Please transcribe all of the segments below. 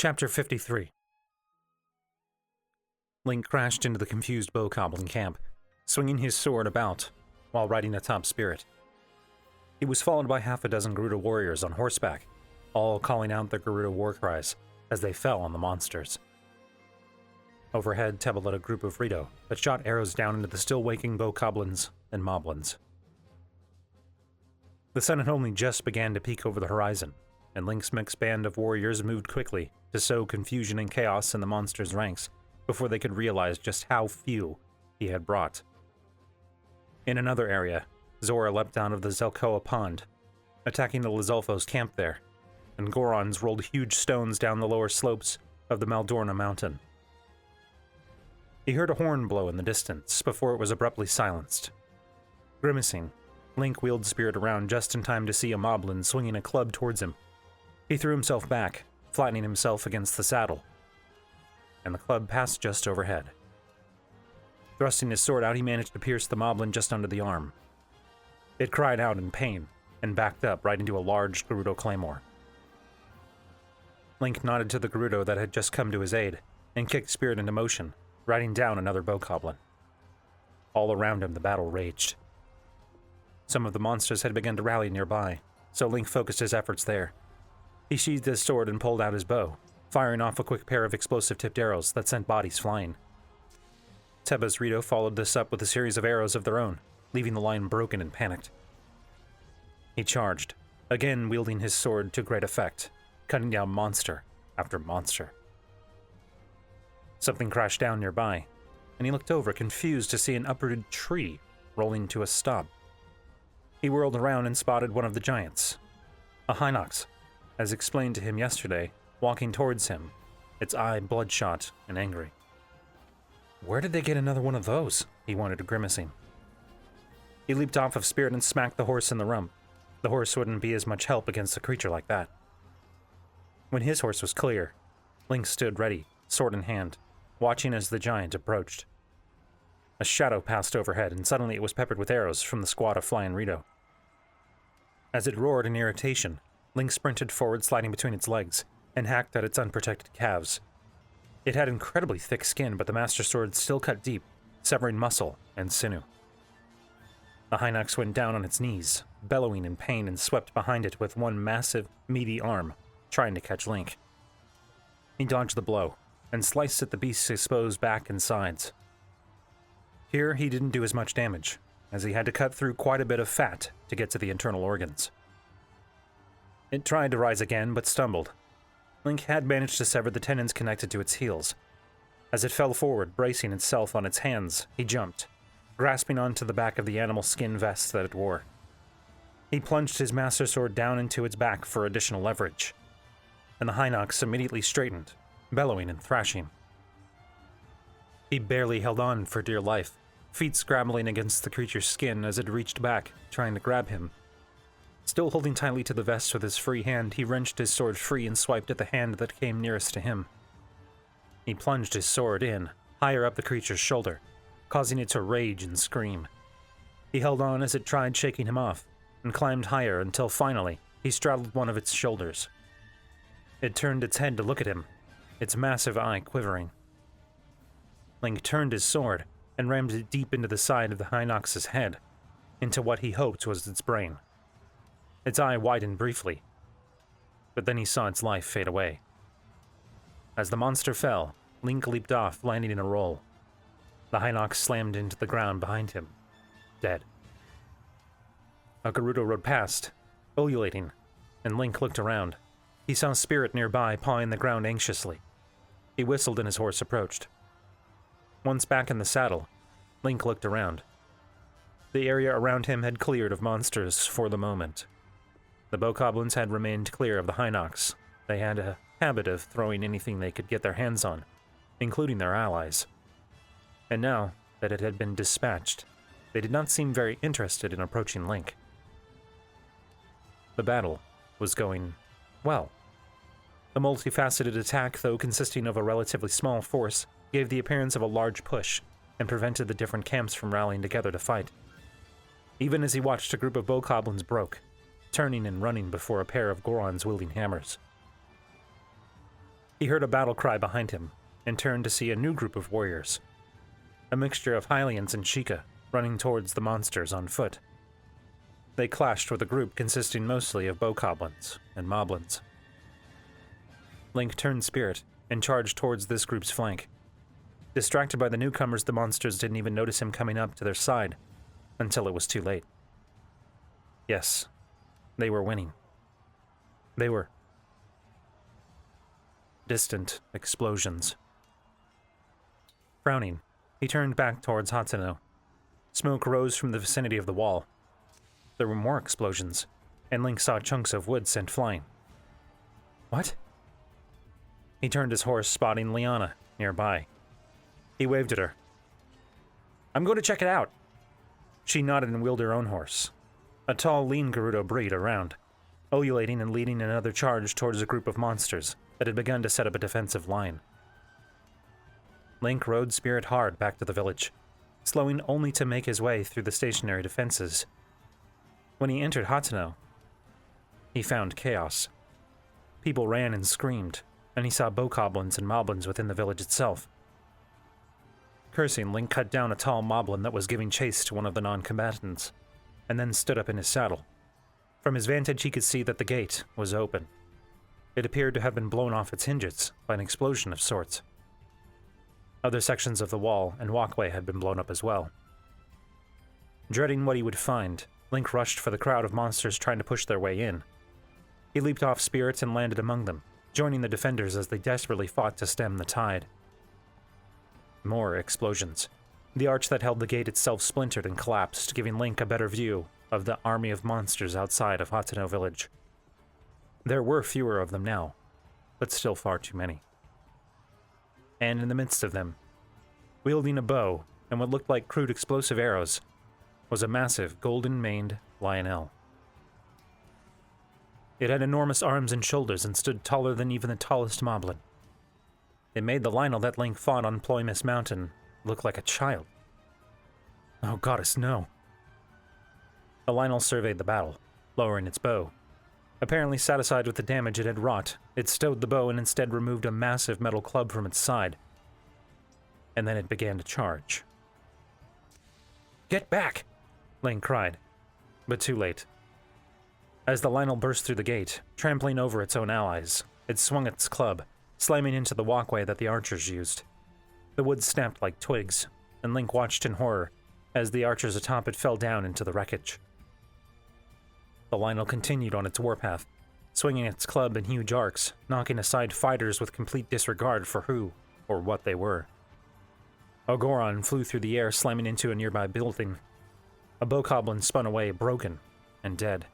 Chapter 53. Link crashed into the confused bokoblin camp, swinging his sword about while riding atop Spirit. He was followed by half a dozen Garuda warriors on horseback, all calling out their Garuda war cries as they fell on the monsters. Overhead, Teba led a group of Rito that shot arrows down into the still-waking bokoblins and moblins. The sun had only just began to peek over the horizon, and Link's mixed band of warriors moved quickly to sow confusion and chaos in the monsters' ranks before they could realize just how few he had brought. In another area, Zora leapt out of the Zelkoa pond, attacking the Lizalfo's camp there, and Gorons rolled huge stones down the lower slopes of the Maldorna mountain. He heard a horn blow in the distance before it was abruptly silenced. Grimacing, Link wheeled Spirit around just in time to see a moblin swinging a club towards him. He threw himself back, flattening himself against the saddle, and the club passed just overhead. Thrusting his sword out, he managed to pierce the moblin just under the arm. It cried out in pain and backed up right into a large Gerudo claymore. Link nodded to the Gerudo that had just come to his aid and kicked Spirit into motion, riding down another bokoblin. All around him, the battle raged. Some of the monsters had begun to rally nearby, so Link focused his efforts there. He sheathed his sword and pulled out his bow, firing off a quick pair of explosive-tipped arrows that sent bodies flying. Teba's Rito followed this up with a series of arrows of their own, leaving the line broken and panicked. He charged, again wielding his sword to great effect, cutting down monster after monster. Something crashed down nearby, and he looked over, confused to see an uprooted tree rolling to a stop. He whirled around and spotted one of the giants, a Hinox, as explained to him yesterday, walking towards him, its eye bloodshot and angry. Where did they get another one of those? He wondered, grimacing. He leaped off of Spirit and smacked the horse in the rump. The horse wouldn't be as much help against a creature like that. When his horse was clear, Link stood ready, sword in hand, watching as the giant approached. A shadow passed overhead, and suddenly it was peppered with arrows from the squad of flying Rito. As it roared in irritation, Link sprinted forward, sliding between its legs, and hacked at its unprotected calves. It had incredibly thick skin, but the Master Sword still cut deep, severing muscle and sinew. The Hinox went down on its knees, bellowing in pain, and swept behind it with one massive, meaty arm, trying to catch Link. He dodged the blow, and sliced at the beast's exposed back and sides. Here he didn't do as much damage, as he had to cut through quite a bit of fat to get to the internal organs. It tried to rise again, but stumbled. Link had managed to sever the tendons connected to its heels. As it fell forward, bracing itself on its hands, he jumped, grasping onto the back of the animal skin vest that it wore. He plunged his Master Sword down into its back for additional leverage, and the Hinox immediately straightened, bellowing and thrashing. He barely held on for dear life, feet scrabbling against the creature's skin as it reached back, trying to grab him. Still holding tightly to the vest with his free hand, he wrenched his sword free and swiped at the hand that came nearest to him. He plunged his sword in, higher up the creature's shoulder, causing it to rage and scream. He held on as it tried shaking him off, and climbed higher until finally he straddled one of its shoulders. It turned its head to look at him, its massive eye quivering. Link turned his sword and rammed it deep into the side of the Hinox's head, into what he hoped was its brain. Its eye widened briefly, but then he saw its life fade away. As the monster fell, Link leaped off, landing in a roll. The Hinox slammed into the ground behind him, dead. A Gerudo rode past, ululating, and Link looked around. He saw Spirit nearby, pawing the ground anxiously. He whistled and his horse approached. Once back in the saddle, Link looked around. The area around him had cleared of monsters for the moment. The bokoblins had remained clear of the Hinox. They had a habit of throwing anything they could get their hands on, including their allies. And now that it had been dispatched, they did not seem very interested in approaching Link. The battle was going well. The multifaceted attack, though consisting of a relatively small force, gave the appearance of a large push and prevented the different camps from rallying together to fight. Even as he watched, a group of bokoblins broke, turning and running before a pair of Gorons wielding hammers. He heard a battle cry behind him and turned to see a new group of warriors, a mixture of Hylians and Sheikah, running towards the monsters on foot. They clashed with a group consisting mostly of bokoblins and moblins. Link turned spirit and charged towards this group's flank. Distracted by the newcomers, the monsters didn't even notice him coming up to their side until it was too late. Yes, they were winning. They were distant explosions. Frowning, he turned back towards Hateno. Smoke rose from the vicinity of the wall. There were more explosions, and Link saw chunks of wood sent flying. What? He turned his horse, spotting Liana nearby. He waved at her. I'm going to check it out. She nodded and wheeled her own horse, a tall, lean Gerudo breed, around, ululating and leading another charge towards a group of monsters that had begun to set up a defensive line. Link rode Spirit hard back to the village, slowing only to make his way through the stationary defenses. When he entered Hateno, he found chaos. People ran and screamed, and he saw bokoblins and moblins within the village itself. Cursing, Link cut down a tall moblin that was giving chase to one of the non-combatants, and then stood up in his saddle. From his vantage, he could see that the gate was open. It appeared to have been blown off its hinges by an explosion of sorts. Other sections of the wall and walkway had been blown up as well. Dreading what he would find, Link rushed for the crowd of monsters trying to push their way in. He leaped off spirits and landed among them, joining the defenders as they desperately fought to stem the tide. More explosions. The arch that held the gate itself splintered and collapsed, giving Link a better view of the army of monsters outside of Hateno village. There were fewer of them now, but still far too many. And in the midst of them, wielding a bow and what looked like crude explosive arrows, was a massive golden-maned Lynel. It had enormous arms and shoulders and stood taller than even the tallest moblin. It made the Lynel that Link fought on Ploymus Mountain look like a child. Oh goddess, no. The Lynel surveyed the battle, lowering its bow. Apparently satisfied with the damage it had wrought, it stowed the bow and instead removed a massive metal club from its side. And then it began to charge. Get back! Link cried, but too late. As the Lynel burst through the gate, trampling over its own allies, it swung its club, slamming into the walkway that the archers used. The wood snapped like twigs, and Link watched in horror as the archers atop it fell down into the wreckage. The Lynel continued on its warpath, swinging its club in huge arcs, knocking aside fighters with complete disregard for who or what they were. A Goron flew through the air, slamming into a nearby building. A bokoblin spun away, broken and dead.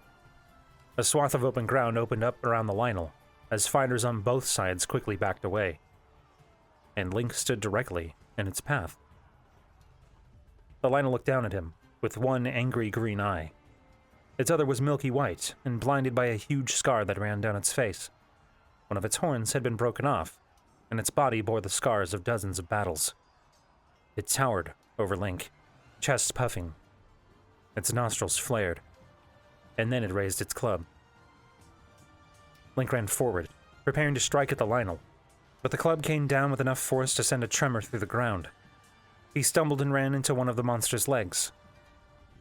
A swath of open ground opened up around the Lynel, as fighters on both sides quickly backed away, and Link stood directly in its path. The Lynel looked down at him, with one angry green eye. Its other was milky white, and blinded by a huge scar that ran down its face. One of its horns had been broken off, and its body bore the scars of dozens of battles. It towered over Link, chest puffing. Its nostrils flared, and then it raised its club. Link ran forward, preparing to strike at the Lynel, but the club came down with enough force to send a tremor through the ground. He stumbled and ran into one of the monster's legs.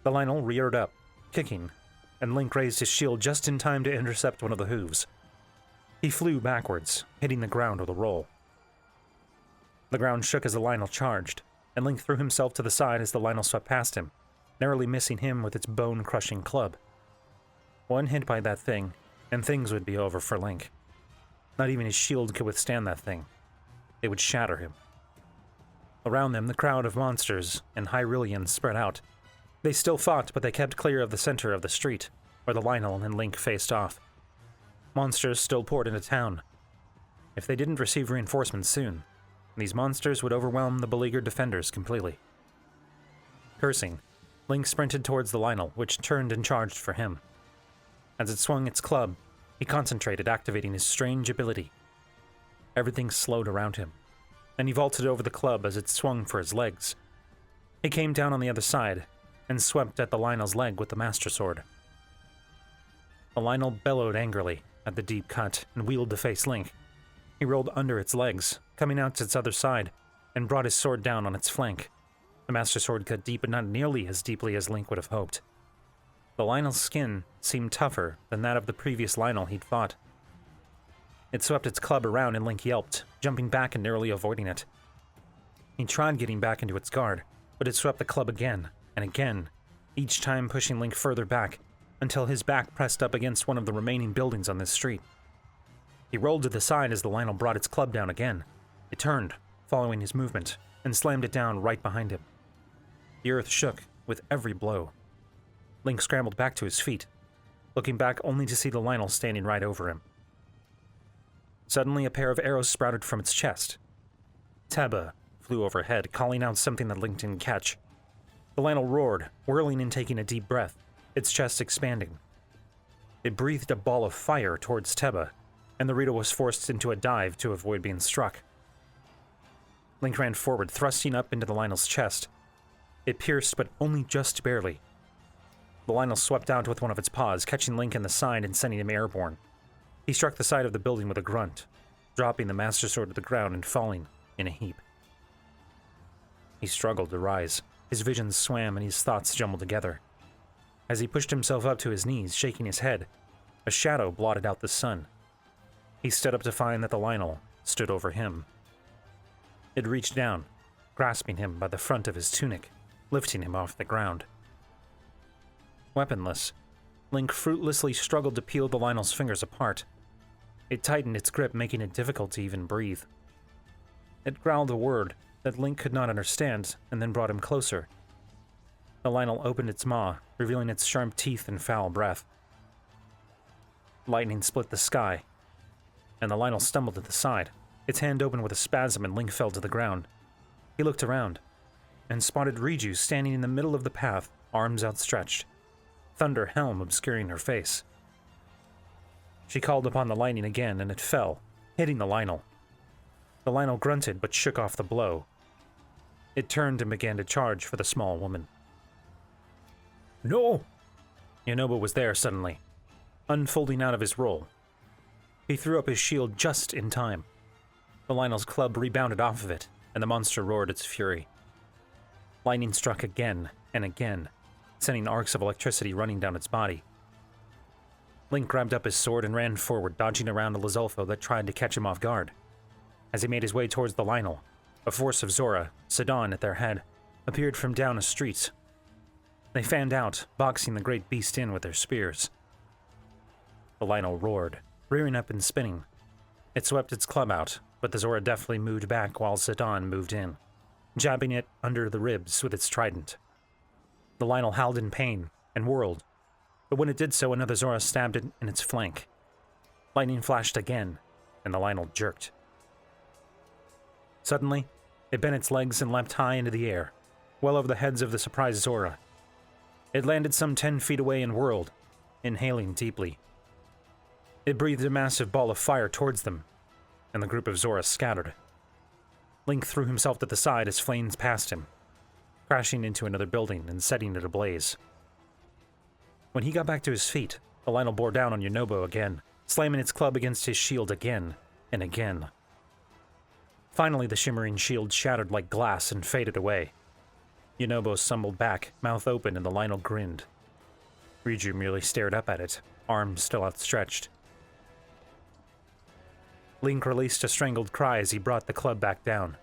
The Lynel reared up, kicking, and Link raised his shield just in time to intercept one of the hooves. He flew backwards, hitting the ground with a roll. The ground shook as the Lynel charged, and Link threw himself to the side as the Lynel swept past him, narrowly missing him with its bone-crushing club. One hit by that thing, and things would be over for Link. Not even his shield could withstand that thing. It would shatter him. Around them, the crowd of monsters and Hyruleans spread out. They still fought, but they kept clear of the center of the street, where the Lynel and Link faced off. Monsters still poured into town. If they didn't receive reinforcements soon, these monsters would overwhelm the beleaguered defenders completely. Cursing, Link sprinted towards the Lynel, which turned and charged for him. As it swung its club, he concentrated, activating his strange ability. Everything slowed around him, and he vaulted over the club as it swung for his legs. He came down on the other side, and swept at the Lynel's leg with the Master Sword. The Lynel bellowed angrily at the deep cut and wheeled to face Link. He rolled under its legs, coming out to its other side, and brought his sword down on its flank. The Master Sword cut deep, but not nearly as deeply as Link would have hoped. The Lynel's skin seemed tougher than that of the previous Lynel he'd fought. It swept its club around and Link yelped, jumping back and narrowly avoiding it. He tried getting back into its guard, but it swept the club again and again, each time pushing Link further back, until his back pressed up against one of the remaining buildings on this street. He rolled to the side as the Lynel brought its club down again. It turned, following his movement, and slammed it down right behind him. The earth shook with every blow. Link scrambled back to his feet, looking back only to see the Lynel standing right over him. Suddenly, a pair of arrows sprouted from its chest. Teba flew overhead, calling out something that Link didn't catch. The Lynel roared, whirling and taking a deep breath, its chest expanding. It breathed a ball of fire towards Teba, and the Ruta was forced into a dive to avoid being struck. Link ran forward, thrusting up into the Lynel's chest. It pierced, but only just barely. The Lynel swept out with one of its paws, catching Link in the side and sending him airborne. He struck the side of the building with a grunt, dropping the Master Sword to the ground and falling in a heap. He struggled to rise. His vision swam and his thoughts jumbled together. As he pushed himself up to his knees, shaking his head, a shadow blotted out the sun. He stood up to find that the Lynel stood over him. It reached down, grasping him by the front of his tunic, lifting him off the ground. Weaponless, Link fruitlessly struggled to peel the Lynel's fingers apart. It tightened its grip, making it difficult to even breathe. It growled a word that Link could not understand, and then brought him closer. The Lynel opened its maw, revealing its sharp teeth and foul breath. Lightning split the sky, and the Lynel stumbled to the side. Its hand opened with a spasm and Link fell to the ground. He looked around, and spotted Riju standing in the middle of the path, arms outstretched, thunder helm obscuring her face. She called upon the lightning again, and it fell, hitting the Lynel. The Lynel grunted but shook off the blow. It turned and began to charge for the small woman. No! Yunobo was there suddenly, unfolding out of his roll. He threw up his shield just in time. The Lynel's club rebounded off of it, and the monster roared its fury. Lightning struck again and again, sending arcs of electricity running down its body. Link grabbed up his sword and ran forward, dodging around a Lizolfo that tried to catch him off guard. As he made his way towards the Lynel, a force of Zora, Sidon at their head, appeared from down a street. They fanned out, boxing the great beast in with their spears. The Lynel roared, rearing up and spinning. It swept its club out, but the Zora deftly moved back while Sidon moved in, jabbing it under the ribs with its trident. The Lynel howled in pain and whirled, but when it did so, another Zora stabbed it in its flank. Lightning flashed again, and the Lynel jerked. Suddenly, it bent its legs and leapt high into the air, well over the heads of the surprised Zora. It landed some 10 feet away and whirled, inhaling deeply. It breathed a massive ball of fire towards them, and the group of Zora scattered. Link threw himself to the side as flames passed him, crashing into another building and setting it ablaze. When he got back to his feet, the Lynel bore down on Yunobo again, slamming its club against his shield again and again. Finally, the shimmering shield shattered like glass and faded away. Yunobo stumbled back, mouth open, and the Lynel grinned. Riju merely stared up at it, arms still outstretched. Link released a strangled cry as he brought the club back down.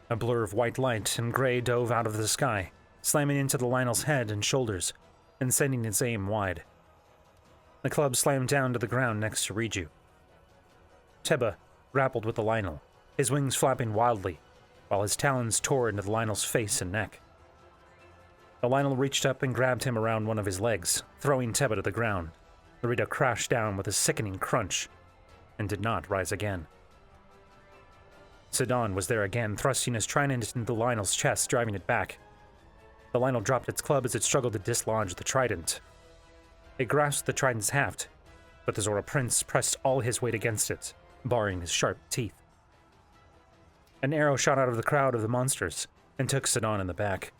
A blur of white light and gray dove out of the sky, slamming into the Lynel's head and shoulders, and sending its aim wide. The club slammed down to the ground next to Riju. Teba grappled with the Lynel, his wings flapping wildly, while his talons tore into the Lynel's face and neck. The Lynel reached up and grabbed him around one of his legs, throwing Teba to the ground. The Ruta crashed down with a sickening crunch, and did not rise again. Sidon was there again, thrusting his trident into the Lynel's chest, driving it back. The Lynel dropped its club as it struggled to dislodge the trident. It grasped the trident's haft, but the Zora Prince pressed all his weight against it, barring his sharp teeth. An arrow shot out of the crowd of the monsters and took Sidon in the back.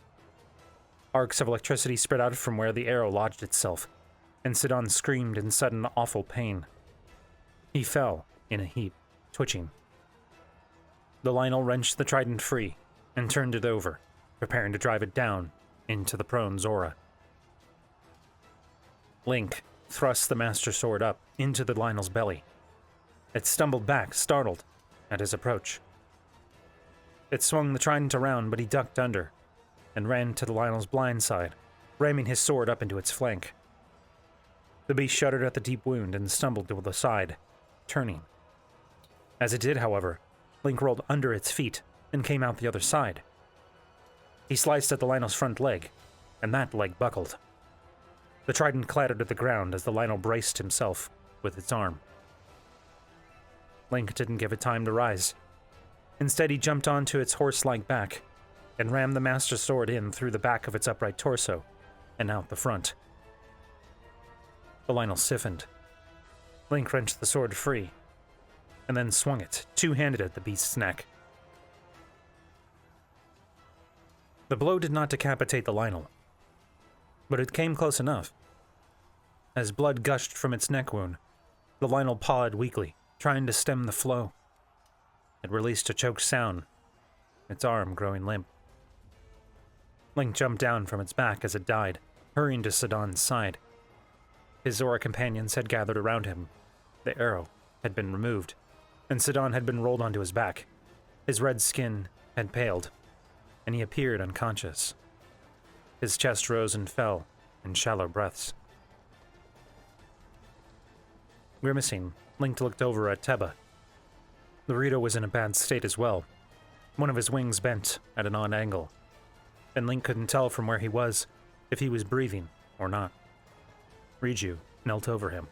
Arcs of electricity spread out from where the arrow lodged itself, and Sidon screamed in sudden, awful pain. He fell, in a heap, twitching. The Lynel wrenched the trident free and turned it over, preparing to drive it down into the prone Zora. Link thrust the Master Sword up into the Lynel's belly. It stumbled back, startled, at his approach. It swung the trident around, but he ducked under and ran to the Lynel's blind side, ramming his sword up into its flank. The beast shuddered at the deep wound and stumbled to the side, turning. As it did, however, Link rolled under its feet and came out the other side. He sliced at the Lynel's front leg, and that leg buckled. The trident clattered at the ground as the Lynel braced himself with its arm. Link didn't give it time to rise. Instead, he jumped onto its horse-like back and rammed the Master Sword in through the back of its upright torso and out the front. The Lynel stiffened. Link wrenched the sword free and then swung it, two-handed at the beast's neck. The blow did not decapitate the Lynel, but it came close enough. As blood gushed from its neck wound, the Lynel pawed weakly, trying to stem the flow. It released a choked sound, its arm growing limp. Link jumped down from its back as it died, hurrying to Sidon's side. His Zora companions had gathered around him. The arrow had been removed, and Sidon had been rolled onto his back. His red skin had paled, and he appeared unconscious. His chest rose and fell in shallow breaths. Grimacing, Link looked over at Teba. The Rito was in a bad state as well. One of his wings bent at an odd angle, and Link couldn't tell from where he was if he was breathing or not. Riju knelt over him,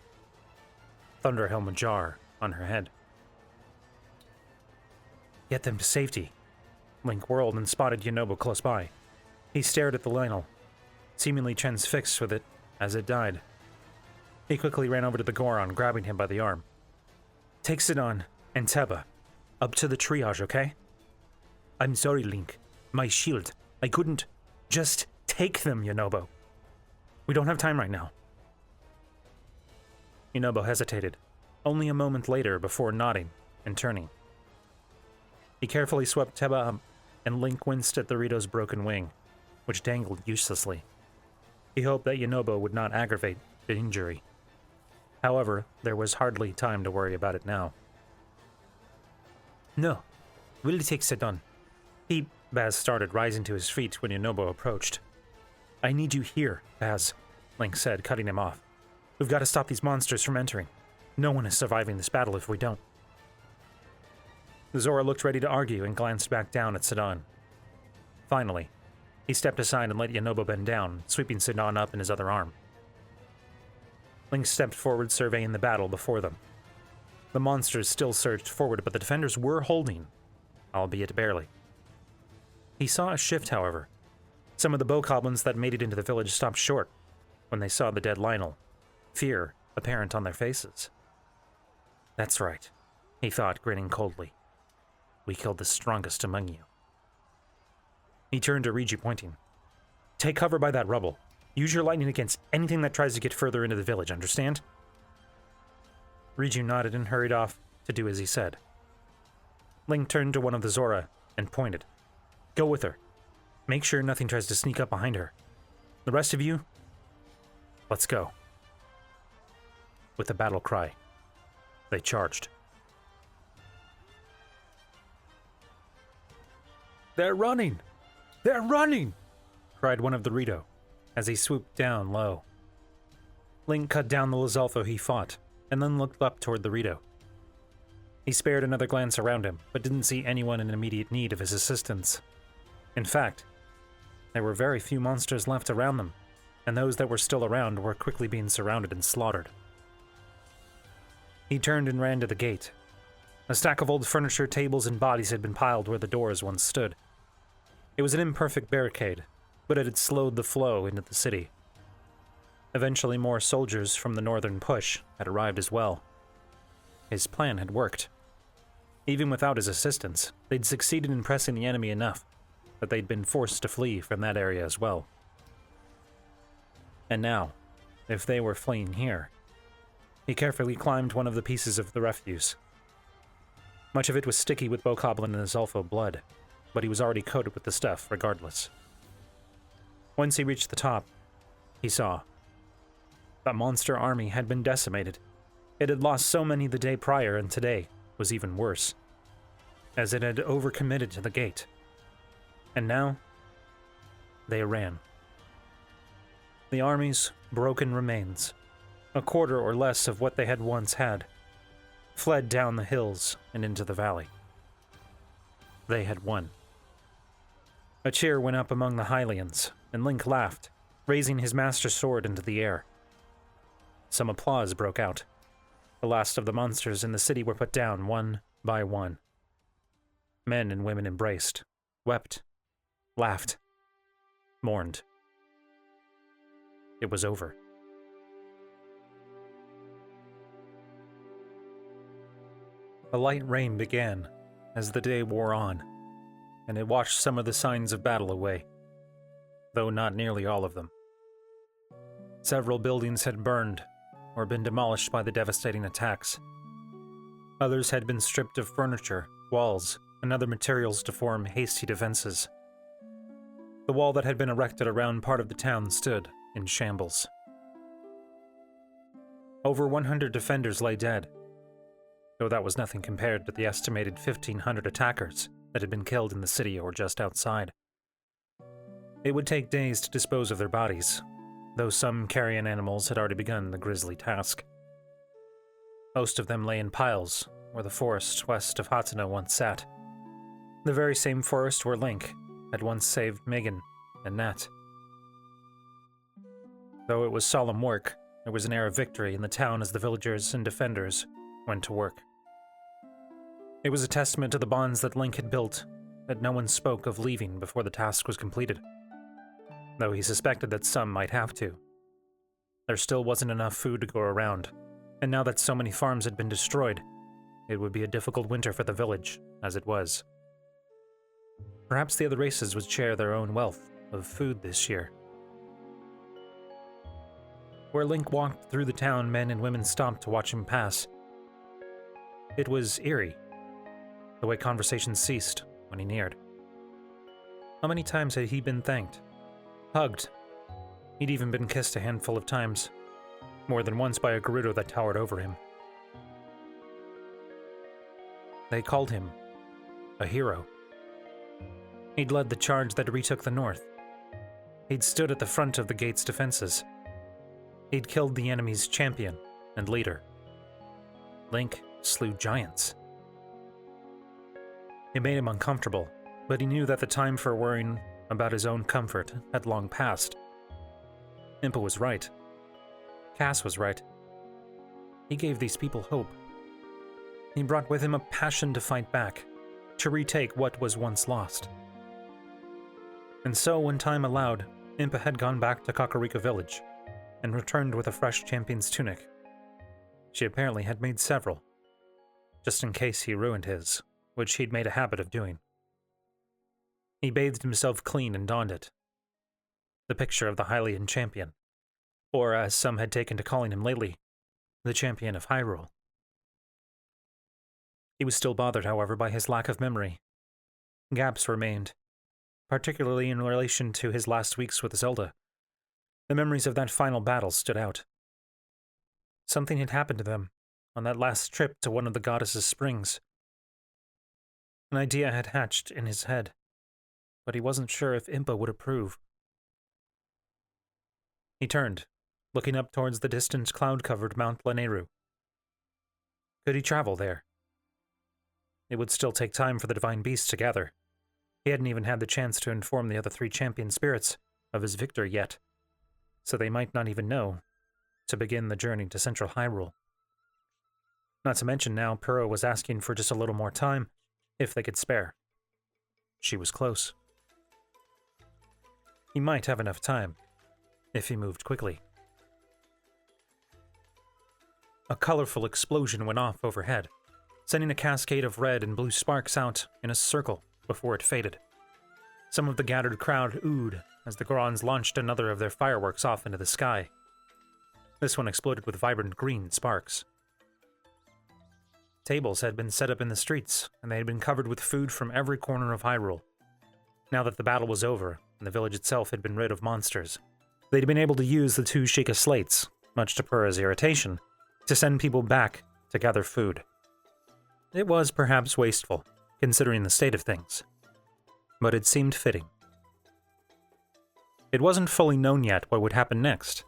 thunder helm ajar on her head. Get them to safety. Link whirled and spotted Yunobo close by. He stared at the Lynel, seemingly transfixed with it as it died. He quickly ran over to the Goron, grabbing him by the arm. Take Sidon and Teba up to the triage, okay? I'm sorry, Link. My shield. I couldn't. Just take them, Yunobo. We don't have time right now. Yunobo hesitated, only a moment later before nodding and turning. He carefully swept Teba up, and Link winced at the Rito's broken wing, which dangled uselessly. He hoped that Yunobo would not aggravate the injury. However, there was hardly time to worry about it now. No, we'll take Sidon. Baz started, rising to his feet when Yunobo approached. I need you here, Baz, Link said, cutting him off. We've got to stop these monsters from entering. No one is surviving this battle if we don't. Zora looked ready to argue and glanced back down at Sidon. Finally, he stepped aside and let Yunobo bend down, sweeping Sidon up in his other arm. Link stepped forward, surveying the battle before them. The monsters still surged forward, but the defenders were holding, albeit barely. He saw a shift, however. Some of the bokoblins that made it into the village stopped short when they saw the dead Lynel, fear apparent on their faces. That's right, he thought, grinning coldly. We killed the strongest among you. He turned to Riju, pointing. Take cover by that rubble. Use your lightning against anything that tries to get further into the village, understand? Riju nodded and hurried off to do as he said. Link turned to one of the Zora and pointed. Go with her. Make sure nothing tries to sneak up behind her. The rest of you, let's go. With a battle cry, they charged. They're running! They're running! Cried one of the Rito, as he swooped down low. Link cut down the Lizalfo he fought, and then looked up toward the Rito. He spared another glance around him, but didn't see anyone in immediate need of his assistance. In fact, there were very few monsters left around them, and those that were still around were quickly being surrounded and slaughtered. He turned and ran to the gate. A stack of old furniture, tables, and bodies had been piled where the doors once stood. It was an imperfect barricade, but it had slowed the flow into the city. Eventually, more soldiers from the northern push had arrived as well. His plan had worked. Even without his assistance, they'd succeeded in pressing the enemy enough that they'd been forced to flee from that area as well. And now, if they were fleeing here, he carefully climbed one of the pieces of the refuse Much of it was sticky with Bokoblin and Zolfo blood, but he was already coated with the stuff regardless. Once he reached the top, he saw. The monster army had been decimated. It had lost so many the day prior, and today was even worse, as it had overcommitted to the gate. And now, they ran. The army's broken remains, a quarter or less of what they had once had, fled down the hills and into the valley. They had won. A cheer went up among the Hylians, and Link laughed, raising his master sword into the air. Some applause broke out. The last of the monsters in the city were put down one by one. Men and women embraced, wept, laughed, mourned. It was over. A light rain began as the day wore on, and it washed some of the signs of battle away, though not nearly all of them. Several buildings had burned or been demolished by the devastating attacks. Others had been stripped of furniture, walls, and other materials to form hasty defenses. The wall that had been erected around part of the town stood in shambles. Over 100 defenders lay dead, though that was nothing compared to the estimated 1,500 attackers that had been killed in the city or just outside. It would take days to dispose of their bodies, though some carrion animals had already begun the grisly task. Most of them lay in piles where the forest west of Hateno once sat, the very same forest where Link had once saved Megan and Nat. Though it was solemn work, there was an air of victory in the town as the villagers and defenders went to work. It was a testament to the bonds that Link had built that no one spoke of leaving before the task was completed, though he suspected that some might have to. There still wasn't enough food to go around, and now that so many farms had been destroyed, it would be a difficult winter for the village, as it was. Perhaps the other races would share their own wealth of food this year. Where Link walked through the town, men and women stopped to watch him pass. It was eerie, the way conversations ceased when he neared. How many times had he been thanked, hugged? He'd even been kissed a handful of times, more than once by a Gerudo that towered over him. They called him a hero. He'd led the charge that retook the north. He'd stood at the front of the gate's defenses. He'd killed the enemy's champion and leader. Link slew giants. It made him uncomfortable, but he knew that the time for worrying about his own comfort had long passed. Impa was right. Cass was right. He gave these people hope. He brought with him a passion to fight back, to retake what was once lost. And so, when time allowed, Impa had gone back to Kakariko village, and returned with a fresh champion's tunic. She apparently had made several, just in case he ruined his, which he'd made a habit of doing. He bathed himself clean and donned it. The picture of the Hylian champion, or as some had taken to calling him lately, the champion of Hyrule. He was still bothered, however, by his lack of memory. Gaps remained, particularly in relation to his last weeks with Zelda. The memories of that final battle stood out. Something had happened to them on that last trip to one of the goddess's springs. An idea had hatched in his head, but he wasn't sure if Impa would approve. He turned, looking up towards the distant cloud-covered Mount Lanayru. Could he travel there? It would still take time for the divine beast to gather. He hadn't even had the chance to inform the other 3 champion spirits of his victory yet, so they might not even know to begin the journey to Central Hyrule. Not to mention now Purah was asking for just a little more time, if they could spare. She was close. He might have enough time, if he moved quickly. A colorful explosion went off overhead, sending a cascade of red and blue sparks out in a circle before it faded. Some of the gathered crowd oohed as the Gorons launched another of their fireworks off into the sky. This one exploded with vibrant green sparks. Tables had been set up in the streets, and they had been covered with food from every corner of Hyrule. Now that the battle was over, and the village itself had been rid of monsters, they'd been able to use the 2 Sheikah slates, much to Purah's irritation, to send people back to gather food. It was perhaps wasteful, considering the state of things, but it seemed fitting. It wasn't fully known yet what would happen next.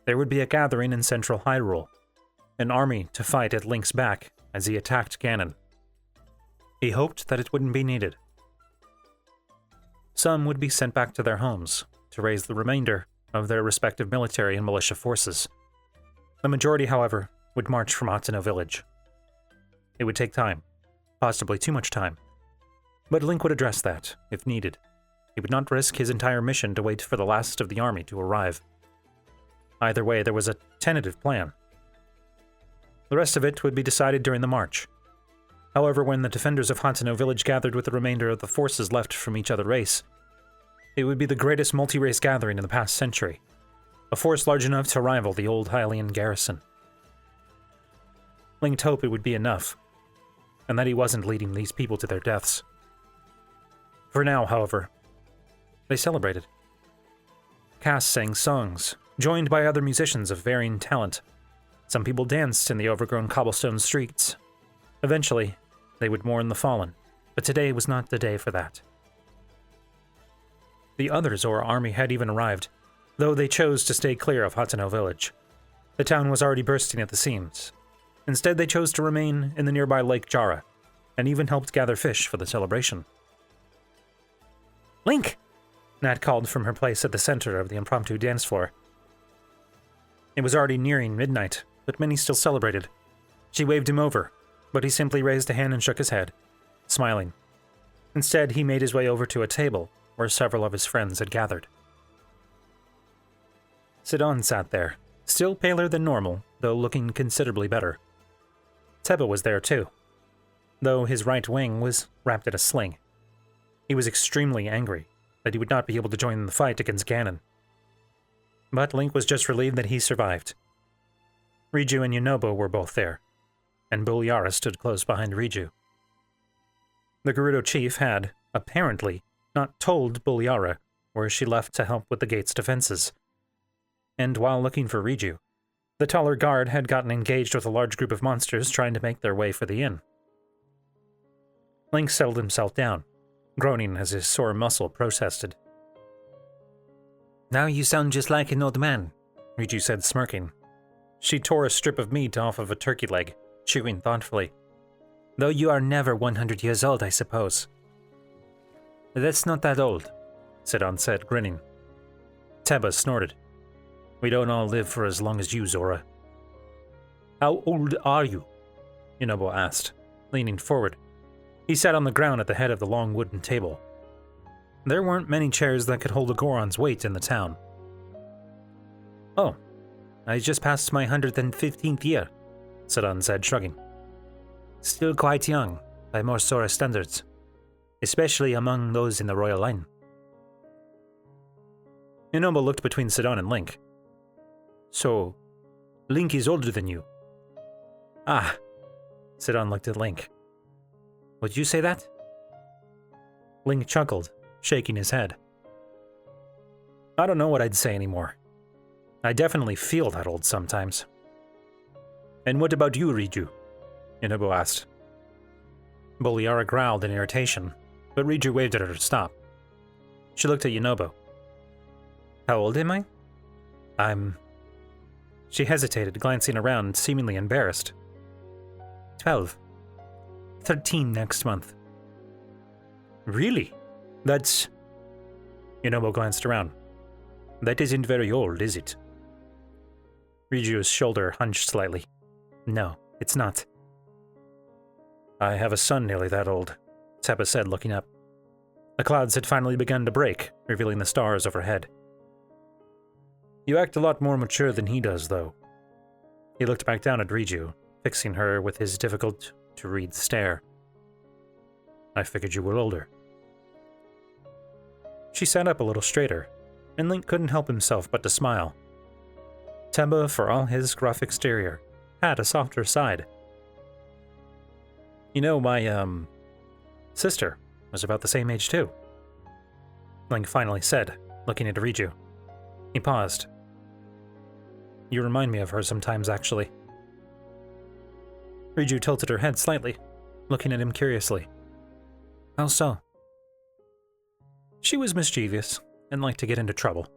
There would be a gathering in central Hyrule, an army to fight at Link's back as he attacked Ganon. He hoped that it wouldn't be needed. Some would be sent back to their homes to raise the remainder of their respective military and militia forces. The majority, however, would march from Hateno village. It would take time, possibly too much time, but Link would address that, if needed. He would not risk his entire mission to wait for the last of the army to arrive. Either way, there was a tentative plan. The rest of it would be decided during the march. However, when the defenders of Hateno village gathered with the remainder of the forces left from each other race, it would be the greatest multi-race gathering in the past century, a force large enough to rival the old Hylian garrison. Link hoped it would be enough, and that he wasn't leading these people to their deaths. For now, however, they celebrated. Cass sang songs, joined by other musicians of varying talent. Some people danced in the overgrown cobblestone streets. Eventually, they would mourn the fallen, but today was not the day for that. The other Zora army had even arrived, though they chose to stay clear of Hateno village. The town was already bursting at the seams. Instead, they chose to remain in the nearby Lake Jara, and even helped gather fish for the celebration. "Link!" Nat called from her place at the center of the impromptu dance floor. It was already nearing midnight, but many still celebrated. She waved him over, but he simply raised a hand and shook his head, smiling. Instead, he made his way over to a table where several of his friends had gathered. Sidon sat there, still paler than normal, though looking considerably better. Teba was there too, though his right wing was wrapped in a sling. He was extremely angry that he would not be able to join in the fight against Ganon. But Link was just relieved that he survived. Riju and Yunobo were both there, and Buliara stood close behind Riju. The Gerudo chief had, apparently, not told Buliara where she left to help with the gate's defenses. And while looking for Riju, the taller guard had gotten engaged with a large group of monsters trying to make their way for the inn. Link settled himself down, groaning as his sore muscle protested. "Now you sound just like an old man," Riju said, smirking. She tore a strip of meat off of a turkey leg, chewing thoughtfully. "Though you are never 100 years old, I suppose." "That's not that old," Sidon said, grinning. Teba snorted. "We don't all live for as long as you, Zora." "How old are you?" Yunobo asked, leaning forward. He sat on the ground at the head of the long wooden table. There weren't many chairs that could hold a Goron's weight in the town. "Oh, I just passed my 115th year," Sidon said, shrugging. "Still quite young, by most Zora standards, especially among those in the royal line." Yunobo looked between Sidon and Link. "So, Link is older than you?" "Ah," Sidon looked at Link. "Would you say that?" Link chuckled, shaking his head. "I don't know what I'd say anymore. I definitely feel that old sometimes." "And what about you, Riju?" Yunobo asked. Buliara growled in irritation, but Riju waved at her to stop. She looked at Yunobo. "How old am I?" She hesitated, glancing around, seemingly embarrassed. 12. 13 next month." "Really? That's..." Yunobo glanced around. "That isn't very old, is it?" Riju's shoulder hunched slightly. "No, it's not." "I have a son nearly that old," Teba said, looking up. The clouds had finally begun to break, revealing the stars overhead. "You act a lot more mature than he does, though." He looked back down at Riju, fixing her with his difficult-to-read stare. "I figured you were older." She sat up a little straighter, and Link couldn't help himself but to smile. Teba, for all his gruff exterior, had a softer side. You know, my, sister was about the same age too, Link finally said, looking at Riju. He paused. You remind me of her sometimes, actually. Riju tilted her head slightly, looking at him curiously. How so? She was mischievous and liked to get into trouble.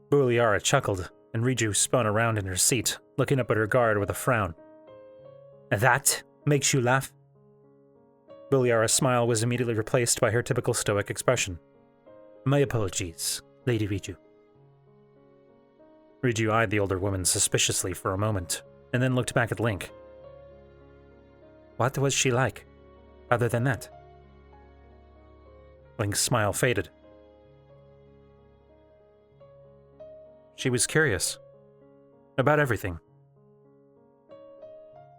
Buliara chuckled, and Riju spun around in her seat, looking up at her guard with a frown. That makes you laugh? Buliara's smile was immediately replaced by her typical stoic expression. My apologies, Lady Riju. Riju eyed the older woman suspiciously for a moment, and then looked back at Link. What was she like, other than that? Link's smile faded. She was curious. About everything.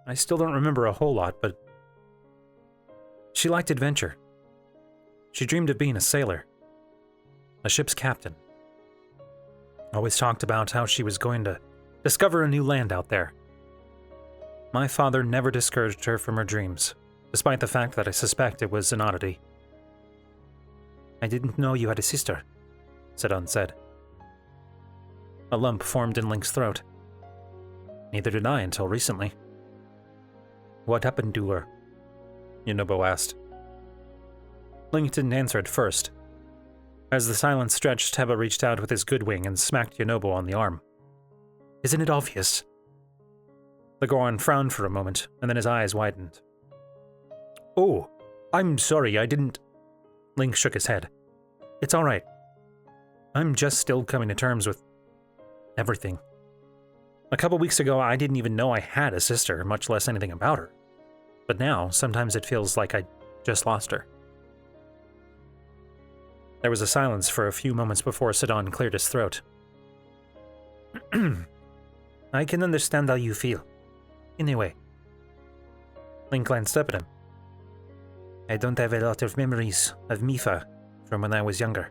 I still don't remember a whole lot, but she liked adventure. She dreamed of being a sailor. A ship's captain. Always talked about how she was going to discover a new land out there. My father never discouraged her from her dreams, despite the fact that I suspect it was an oddity. I didn't know you had a sister, Sidon said. A lump formed in Link's throat. Neither did I until recently. What happened to her? Yunobo asked. Link didn't answer at first. As the silence stretched, Teba reached out with his good wing and smacked Yunobo on the arm. Isn't it obvious? The Goron frowned for a moment, and then his eyes widened. Oh, I'm sorry, I didn't... Link shook his head. It's all right. I'm just still coming to terms with everything. A couple weeks ago, I didn't even know I had a sister, much less anything about her. But now, sometimes it feels like I just lost her. There was a silence for a few moments before Sidon cleared his throat. I can understand how you feel. Anyway. Link glanced up at him. I don't have a lot of memories of Mipha from when I was younger.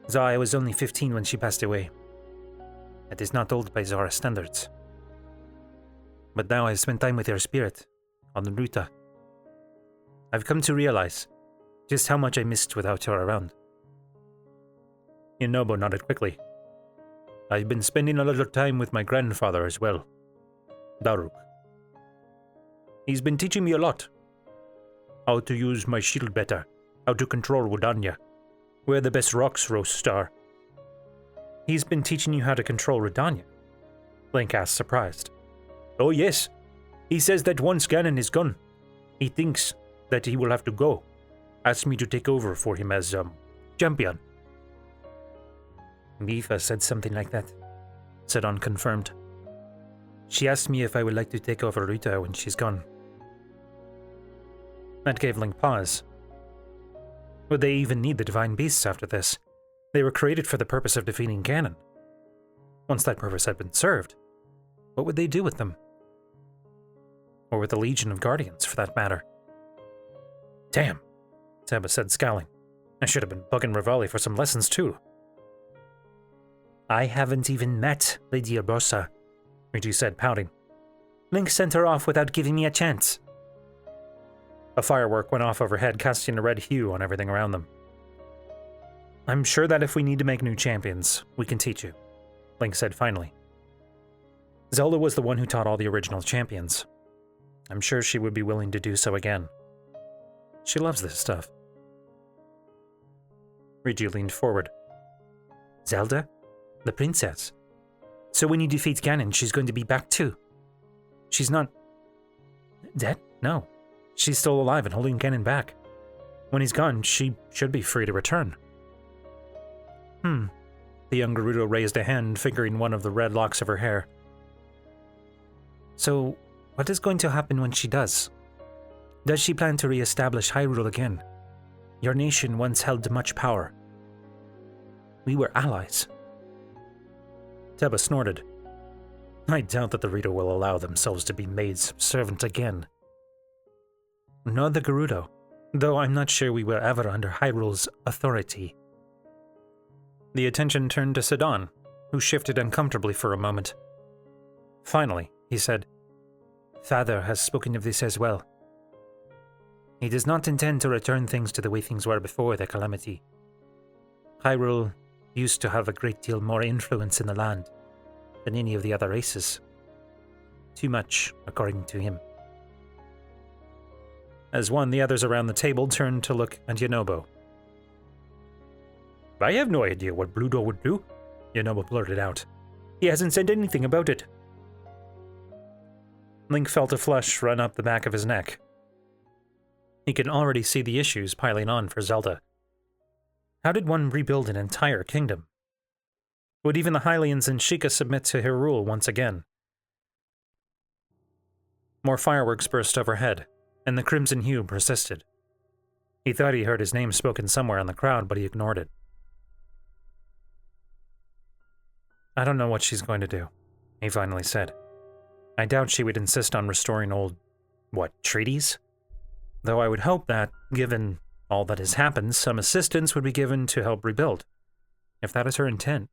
Though I was only 15 when she passed away. That is not old by Zora standards. But now I've spent time with her spirit, on the Ruta. I've come to realize just how much I missed without her around. Yunobo nodded quickly. I've been spending a lot of time with my grandfather as well, Daruk. He's been teaching me a lot. How to use my shield better, how to control Rudania, where the best rocks roast are. He's been teaching you how to control Rudania? Link asked, surprised. Oh yes. He says that once Ganon is gone, he thinks that he will have to go. Asked me to take over for him as, champion. Mipha said something like that, Sidon confirmed. She asked me if I would like to take over Ruta when she's gone. That gave Link pause. Would they even need the Divine Beasts after this? They were created for the purpose of defeating Ganon. Once that purpose had been served, what would they do with them? Or with the Legion of Guardians, for that matter? Damn, Teba said, scowling. I should have been bugging Rivali for some lessons, too. I haven't even met Lady Urbosa, Riju said, pouting. Link sent her off without giving me a chance. A firework went off overhead, casting a red hue on everything around them. I'm sure that if we need to make new champions, we can teach you, Link said finally. Zelda was the one who taught all the original champions. I'm sure she would be willing to do so again. She loves this stuff. Riju leaned forward. Zelda? The princess? So when you defeat Ganon, she's going to be back too? She's not... dead? No. She's still alive and holding Ganon back. When he's gone, she should be free to return. The young Gerudo raised a hand, fingering one of the red locks of her hair. So, what is going to happen when she does? Does she plan to re-establish Hyrule again? Your nation once held much power. We were allies. Teba snorted. I doubt that the Rito will allow themselves to be made subservient again. Nor the Gerudo, though I'm not sure we were ever under Hyrule's authority. The attention turned to Sidon, who shifted uncomfortably for a moment. Finally, he said, father has spoken of this as well. He does not intend to return things to the way things were before the calamity. Hyrule used to have a great deal more influence in the land than any of the other races. Too much, according to him. As one, the others around the table turned to look at Yunobo. I have no idea what Bluto would do, Yunobo blurted out. He hasn't said anything about it. Link felt a flush run up the back of his neck. He could already see the issues piling on for Zelda. How did one rebuild an entire kingdom? Would even the Hylians and Sheikah submit to Hyrule once again? More fireworks burst overhead, and the crimson hue persisted. He thought he heard his name spoken somewhere in the crowd, but he ignored it. I don't know what she's going to do, he finally said. I doubt she would insist on restoring old, treaties? Though I would hope that, given all that has happened, some assistance would be given to help rebuild, if that is her intent.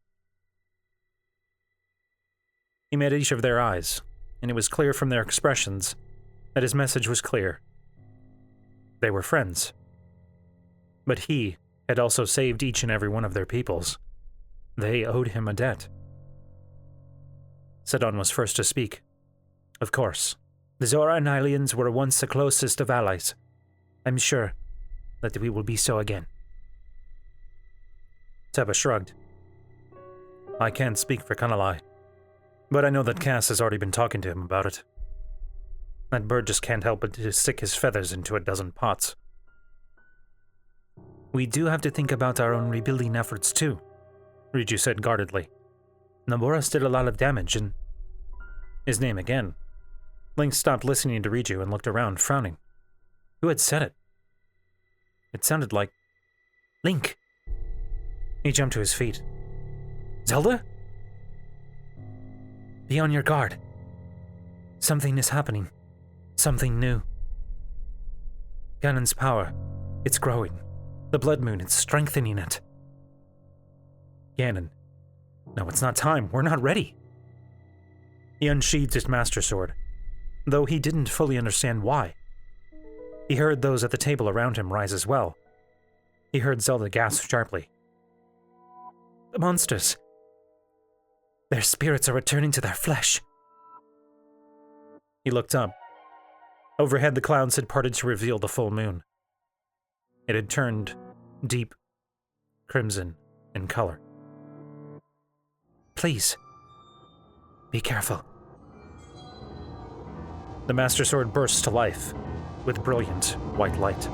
He met each of their eyes, and it was clear from their expressions that his message was clear. They were friends. But he had also saved each and every one of their peoples. They owed him a debt. Sidon was first to speak. Of course, the Zora and Hylians were once the closest of allies. I'm sure that we will be so again. Teba shrugged. I can't speak for Kanalai, but I know that Cass has already been talking to him about it. That bird just can't help but to stick his feathers into a dozen pots. We do have to think about our own rebuilding efforts too, Riju said guardedly. Naboris did a lot of damage and... His name again. Link stopped listening to Riju and looked around, frowning. Who had said it? It sounded like... Link! He jumped to his feet. Zelda? Be on your guard. Something is happening. Something new. Ganon's power. It's growing. The Blood Moon is strengthening it. Ganon. No, it's not time. We're not ready. He unsheathed his Master Sword, though he didn't fully understand why. He heard those at the table around him rise as well. He heard Zelda gasp sharply. The monsters. Their spirits are returning to their flesh. He looked up. Overhead, the clouds had parted to reveal the full moon. It had turned deep crimson in color. Please, be careful. The Master Sword burst to life with brilliant white light.